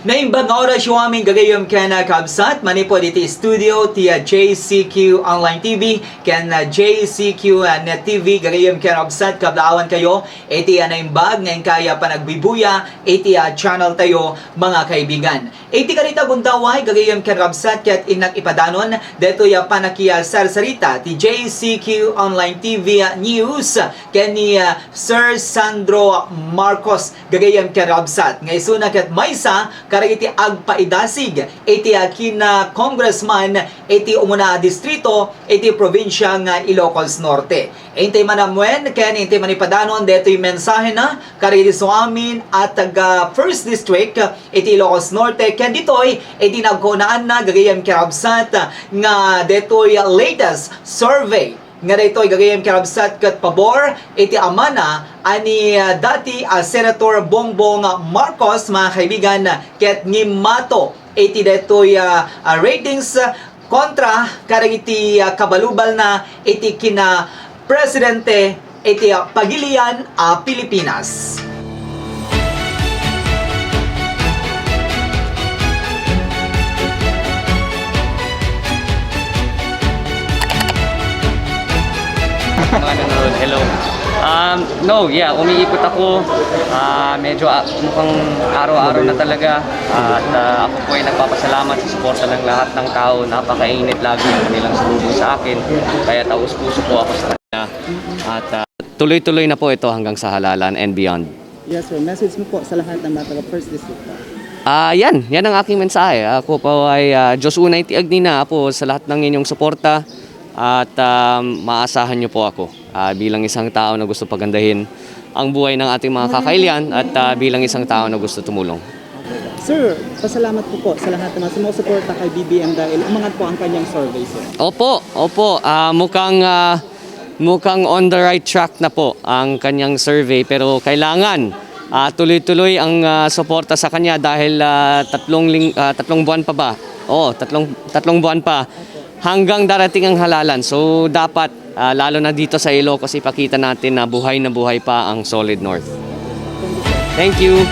Naimbang oras yung aming gagayom kena kabsat. Manipo dito studio tiya JCQ Online TV kena JCQ Net TV gagayom kena kabsat kablaawan kayo. Iti naimbag ngayon kaya pa nagbibuya. Iti channel tayo mga kaibigan. Iti karita gundaway gagayom kena kabsat kat inak ipadanon. Deto ya panakiya sarsarita ti JCQ Online TV News kani Sir Sandro Marcos gagayom kena kabsat. Ngayon kat maysa karag iti agpaidasig iti kina congressman iti umuna distrito iti probinsya nga Ilocos Norte. Intay manamwen ken intay manipadanon deto'y mensahe na karag iti suamin at taga first district iti Ilocos Norte ken dito'y iti nagkunaan na gagayam kirabsat nga deto'y latest survey nga dito'y gagayam kirabsat kat pabor iti amana ani dati Senator Bongbong Marcos mga kaibigan ket ngimato iti deto'y ratings kontra karag iti kabalubal na iti kina presidente iti Pagilian Pilipinas. Mga nanonood, hello. Umiikot ako. Medyo mukhang araw-araw na talaga. At ako po ay nagpapasalamat sa suporta ng lahat ng tao. Napakainit lagi ang kanilang salubong sa akin. Kaya taus-puso po ako sa kanila. At tuloy-tuloy na po ito hanggang sa halalan and beyond. Yes sir, message mo po sa lahat ng mga taga First District. Yan ang aking mensahe. Ako po ay Diyos unay tiagni na po sa lahat ng inyong suporta. At maasahan niyo po ako bilang isang tao na gusto pagandahin ang buhay ng ating mga kakailian at bilang isang tao na gusto tumulong. Sir, pasalamat po sa lahat ng mga sumusuporta kay BBM dahil umangat po ang kanyang survey, sir. Opo. Mukhang on the right track na po ang kanyang survey pero kailangan tuloy-tuloy ang suporta sa kanya dahil tatlong buwan pa ba? Tatlong buwan pa. Hanggang darating ang halalan. So dapat lalo na dito sa Ilocos ipakita natin na buhay pa ang Solid North. Thank you.